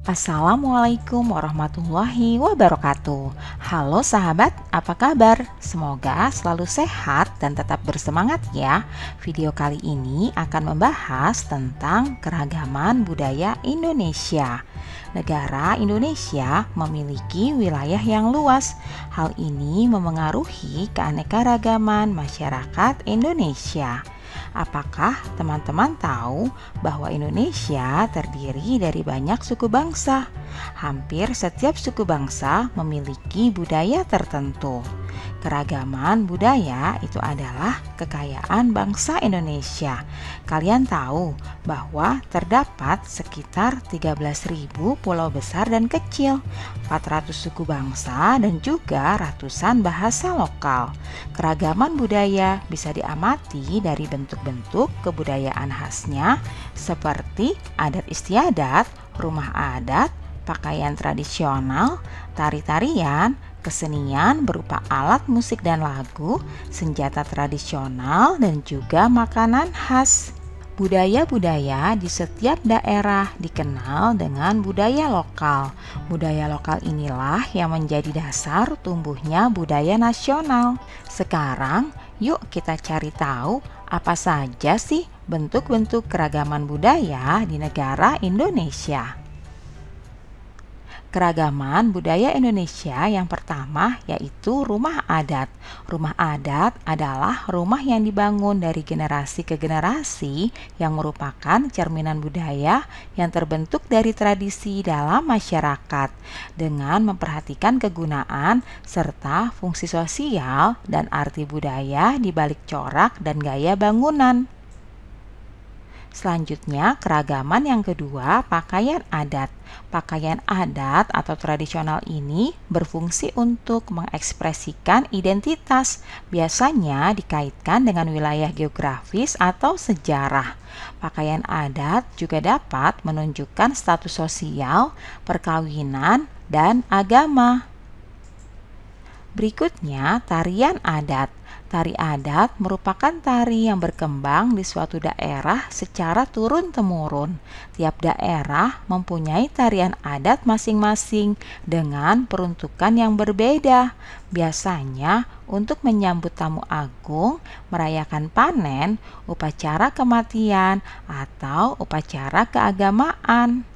Assalamualaikum warahmatullahi wabarakatuh. Halo sahabat, apa kabar? Semoga selalu sehat dan tetap bersemangat ya. Video kali ini akan membahas tentang keragaman budaya Indonesia. Negara Indonesia memiliki wilayah yang luas. Hal ini memengaruhi keanekaragaman masyarakat Indonesia. Apakah teman-teman tahu bahwa Indonesia terdiri dari banyak suku bangsa? Hampir setiap suku bangsa memiliki budaya tertentu. Keragaman budaya itu adalah kekayaan bangsa Indonesia. Kalian tahu bahwa terdapat sekitar 13.000 pulau besar dan kecil, 400 suku bangsa dan juga ratusan bahasa lokal. Keragaman budaya bisa diamati dari bentuk-bentuk kebudayaan khasnya seperti adat istiadat, rumah adat, pakaian tradisional, tari-tarian, kesenian berupa alat musik dan lagu, senjata tradisional, dan juga makanan khas. Budaya-budaya di setiap daerah dikenal dengan budaya lokal. Budaya lokal inilah yang menjadi dasar tumbuhnya budaya nasional. Sekarang, yuk kita cari tahu apa saja sih bentuk-bentuk keragaman budaya di negara Indonesia. Keragaman budaya Indonesia yang pertama yaitu rumah adat. Rumah adat adalah rumah yang dibangun dari generasi ke generasi yang merupakan cerminan budaya yang terbentuk dari tradisi dalam masyarakat dengan memperhatikan kegunaan serta fungsi sosial dan arti budaya di balik corak dan gaya bangunan. Selanjutnya, keragaman yang kedua, pakaian adat. Pakaian adat atau tradisional ini berfungsi untuk mengekspresikan identitas, biasanya dikaitkan dengan wilayah geografis atau sejarah. Pakaian adat juga dapat menunjukkan status sosial, perkawinan, dan agama. Berikutnya, tarian adat. Tari adat merupakan tari yang berkembang di suatu daerah secara turun-temurun. Tiap daerah mempunyai tarian adat masing-masing dengan peruntukan yang berbeda. Biasanya untuk menyambut tamu agung, merayakan panen, upacara kematian, atau upacara keagamaan.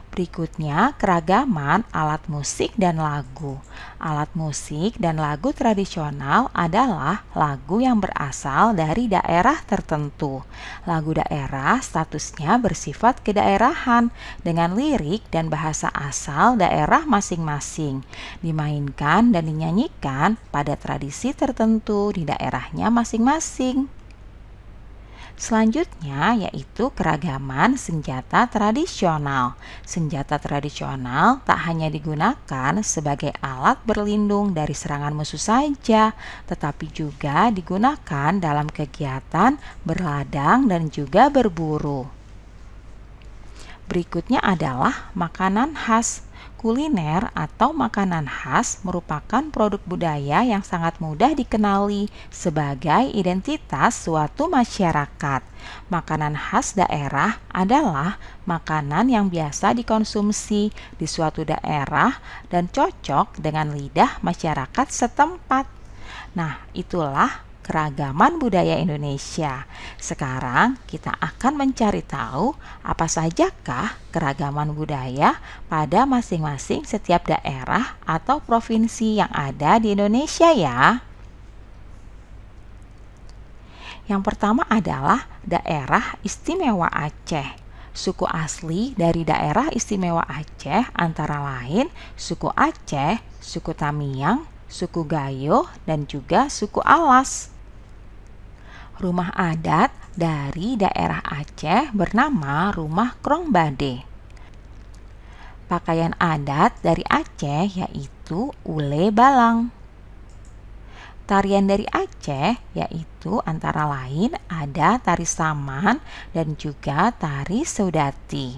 Berikutnya, keragaman alat musik dan lagu. Alat musik dan lagu tradisional adalah lagu yang berasal dari daerah tertentu. Lagu daerah statusnya bersifat kedaerahan dengan lirik dan bahasa asal daerah masing-masing. Dimainkan dan dinyanyikan pada tradisi tertentu di daerahnya masing-masing. Selanjutnya yaitu keragaman senjata tradisional. Senjata tradisional tak hanya digunakan sebagai alat berlindung dari serangan musuh saja, tetapi juga digunakan dalam kegiatan berladang dan juga berburu. Berikutnya adalah makanan khas. Kuliner atau makanan khas merupakan produk budaya yang sangat mudah dikenali sebagai identitas suatu masyarakat. Makanan khas daerah adalah makanan yang biasa dikonsumsi di suatu daerah dan cocok dengan lidah masyarakat setempat. Nah, itulah keragaman budaya Indonesia. Sekarang kita akan mencari tahu apa sajakah keragaman budaya pada masing-masing setiap daerah atau provinsi yang ada di Indonesia ya. Yang pertama adalah Daerah Istimewa Aceh. Suku asli dari Daerah Istimewa Aceh antara lain suku Aceh, suku Tamiang, suku Gayo, dan juga suku Alas. Rumah adat dari daerah Aceh bernama Rumah Krongbade. Pakaian adat dari Aceh yaitu ule balang. Tarian dari Aceh yaitu antara lain ada tari saman dan juga tari saudati.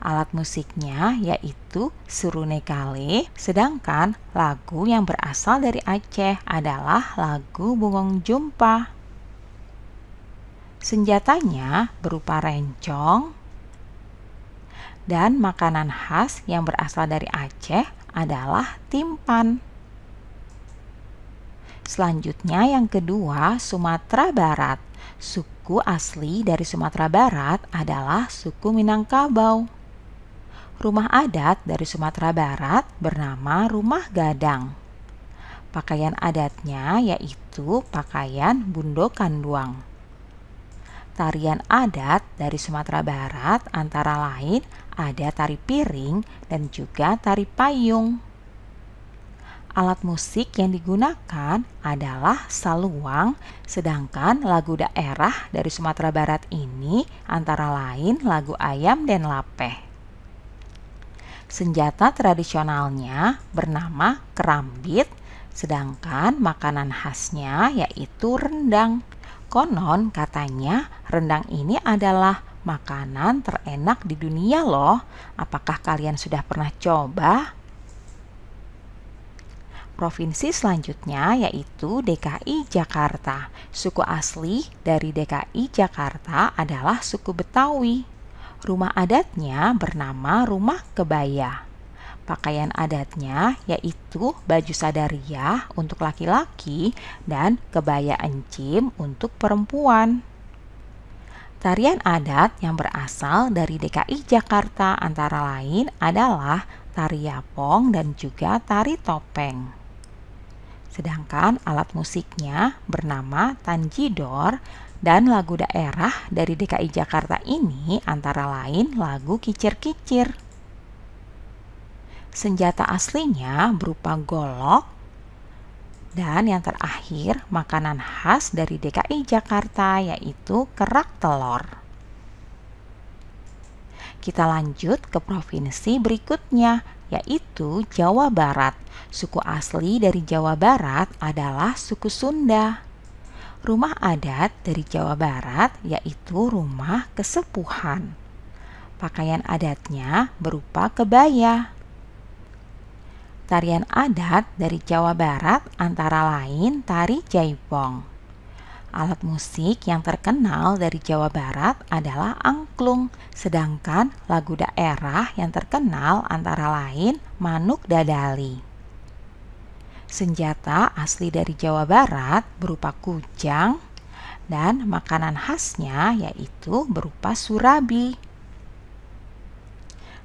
Alat musiknya yaitu surune kale, sedangkan lagu yang berasal dari Aceh adalah lagu Bungong Jumpa. Senjatanya berupa rencong, Dan makanan khas yang berasal dari Aceh adalah timpan. Selanjutnya yang kedua, Sumatera Barat. Suku asli dari Sumatera Barat adalah suku Minangkabau. Rumah adat dari Sumatera Barat bernama Rumah Gadang. Pakaian adatnya yaitu pakaian Bundo Kanduang. Tarian adat dari Sumatera Barat antara lain ada tari piring dan juga tari payung. Alat musik yang digunakan adalah saluang, sedangkan lagu daerah dari Sumatera Barat ini antara lain lagu Ayam dan Lapeh. Senjata tradisionalnya bernama kerambit, sedangkan makanan khasnya yaitu rendang. Konon katanya rendang ini adalah makanan terenak di dunia loh. Apakah kalian sudah pernah coba? Provinsi selanjutnya yaitu DKI Jakarta. Suku asli dari DKI Jakarta adalah suku Betawi. Rumah adatnya bernama Rumah Kebaya. Pakaian adatnya yaitu baju sadariah untuk laki-laki dan kebaya encim untuk perempuan. Tarian adat yang berasal dari DKI Jakarta antara lain adalah tari yapong dan juga tari topeng. Sedangkan alat musiknya bernama tanjidor dan lagu daerah dari DKI Jakarta ini antara lain lagu Kicir-Kicir. Senjata aslinya berupa golok, dan yang terakhir makanan khas dari DKI Jakarta yaitu kerak telur. Kita lanjut ke provinsi berikutnya yaitu Jawa Barat. Suku asli dari Jawa Barat adalah suku Sunda. Rumah adat dari Jawa Barat yaitu rumah kesepuhan. Pakaian adatnya berupa kebaya. Tarian adat dari Jawa Barat antara lain tari jaipong. Alat musik yang terkenal dari Jawa Barat adalah angklung, sedangkan lagu daerah yang terkenal antara lain Manuk Dadali. Senjata asli dari Jawa Barat berupa kujang dan makanan khasnya yaitu berupa surabi.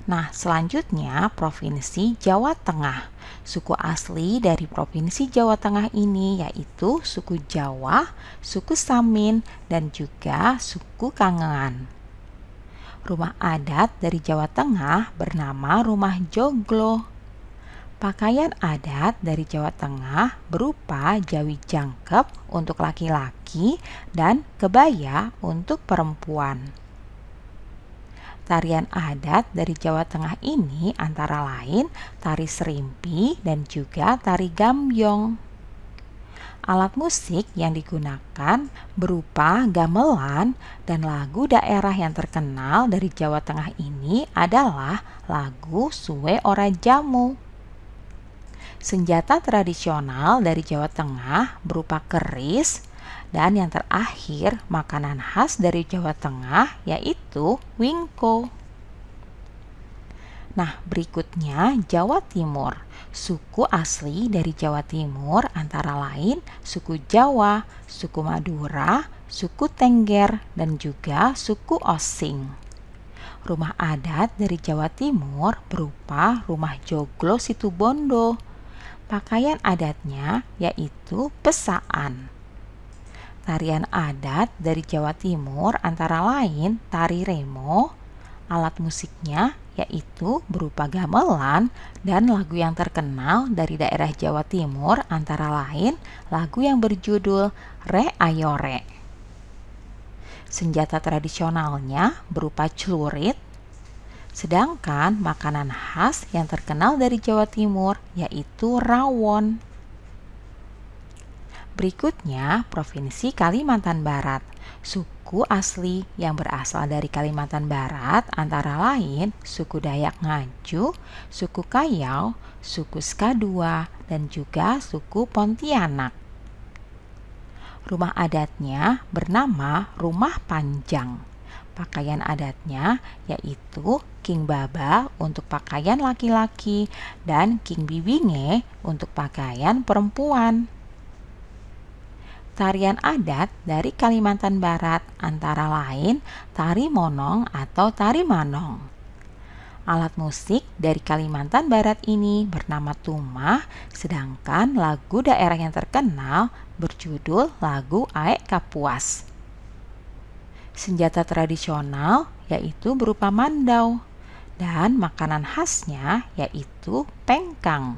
Nah, selanjutnya Provinsi Jawa Tengah. Suku asli dari Provinsi Jawa Tengah ini yaitu suku Jawa, suku Samin, dan juga suku Kangean. Rumah adat dari Jawa Tengah bernama Rumah Joglo. Pakaian adat dari Jawa Tengah berupa jawi jangkep untuk laki-laki dan kebaya untuk perempuan. Tarian adat dari Jawa Tengah ini antara lain tari serimpi dan juga tari gambyong. Alat musik yang digunakan berupa gamelan dan lagu daerah yang terkenal dari Jawa Tengah ini adalah lagu Suwe Ora Jamu. Senjata tradisional dari Jawa Tengah berupa keris. Dan yang terakhir, makanan khas dari Jawa Tengah yaitu wingko. Nah, berikutnya Jawa Timur. Suku asli dari Jawa Timur antara lain suku Jawa, suku Madura, suku Tengger, dan juga suku Osing. Rumah adat dari Jawa Timur berupa Rumah Joglo Situbondo. Pakaian adatnya yaitu pesaan. Tarian adat dari Jawa Timur antara lain tari remo, alat musiknya yaitu berupa gamelan, dan lagu yang terkenal dari daerah Jawa Timur antara lain lagu yang berjudul Re Ayore. Senjata tradisionalnya berupa celurit, sedangkan makanan khas yang terkenal dari Jawa Timur yaitu rawon. Berikutnya, Provinsi Kalimantan Barat. Suku asli yang berasal dari Kalimantan Barat antara lain suku Dayak Ngaju, suku Kayau, suku Skadua, dan juga suku Pontianak. Rumah adatnya bernama Rumah Panjang. Pakaian adatnya yaitu King Baba untuk pakaian laki-laki dan King Bibinge untuk pakaian perempuan. Tarian adat dari Kalimantan Barat antara lain tari monong atau tari manong. Alat musik dari Kalimantan Barat ini bernama tumah, sedangkan lagu daerah yang terkenal berjudul lagu Aek Kapuas. Senjata tradisional yaitu berupa mandau dan makanan khasnya yaitu pengkang.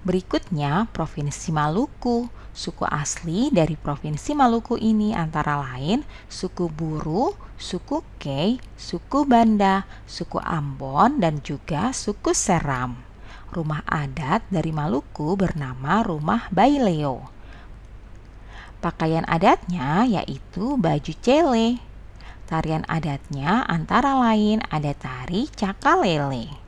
Berikutnya, Provinsi Maluku. Suku asli dari Provinsi Maluku ini antara lain suku Buru, suku Kei, suku Banda, suku Ambon, dan juga suku Seram. Rumah adat dari Maluku bernama Rumah Baileo. Pakaian adatnya yaitu baju cele. Tarian adatnya antara lain ada tari cakalele.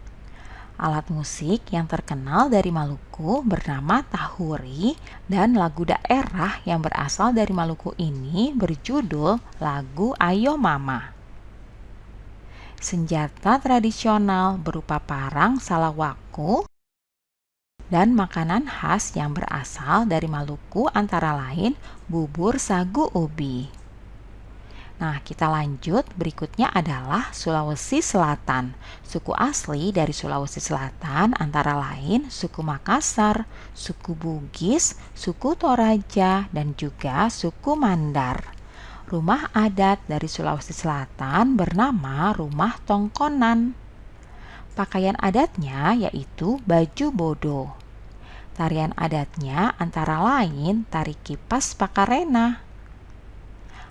Alat musik yang terkenal dari Maluku bernama tahuri dan lagu daerah yang berasal dari Maluku ini berjudul lagu Ayo Mama. Senjata tradisional berupa parang salawaku dan makanan khas yang berasal dari Maluku antara lain bubur sagu ubi. Nah, kita lanjut. Berikutnya adalah Sulawesi Selatan. Suku asli dari Sulawesi Selatan antara lain suku Makassar, suku Bugis, suku Toraja, dan juga suku Mandar. Rumah adat dari Sulawesi Selatan bernama Rumah Tongkonan. Pakaian adatnya yaitu baju bodo. Tarian adatnya antara lain tari kipas pakarena.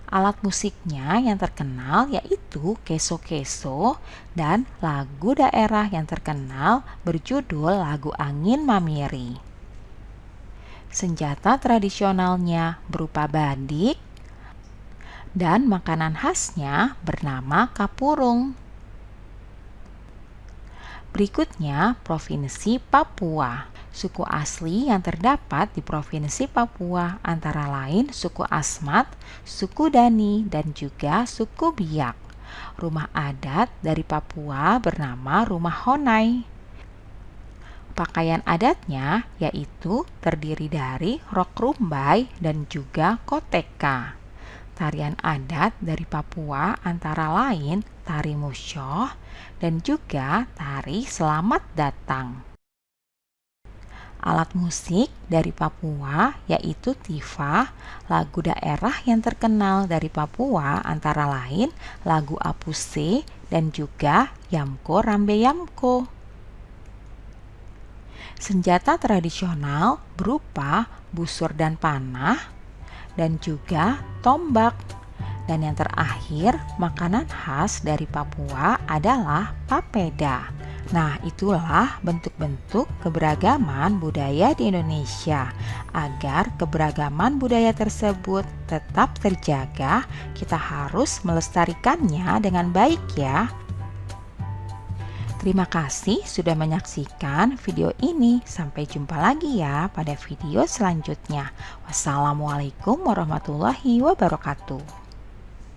Alat musiknya yang terkenal yaitu keso-keso dan lagu daerah yang terkenal berjudul lagu Angin Mamiri. Senjata tradisionalnya berupa badik dan makanan khasnya bernama kapurung. Berikutnya, Provinsi Papua. Suku asli yang terdapat di Provinsi Papua antara lain suku Asmat, suku Dani, dan juga suku Biak. Rumah adat dari Papua bernama Rumah Honai. Pakaian adatnya yaitu terdiri dari rok rumbai dan juga koteka. Tarian adat dari Papua antara lain tari musyoh dan juga tari selamat datang. Alat musik dari Papua yaitu tifa, lagu daerah yang terkenal dari Papua antara lain lagu Apuse dan juga Yamko Rambe Yamko. Senjata tradisional berupa busur dan panah dan juga tombak. Dan yang terakhir, makanan khas dari Papua adalah papeda. Nah, itulah bentuk-bentuk keberagaman budaya di Indonesia. Agar keberagaman budaya tersebut tetap terjaga, kita harus melestarikannya dengan baik ya. Terima kasih sudah menyaksikan video ini. Sampai jumpa lagi ya pada video selanjutnya. Wassalamualaikum warahmatullahi wabarakatuh.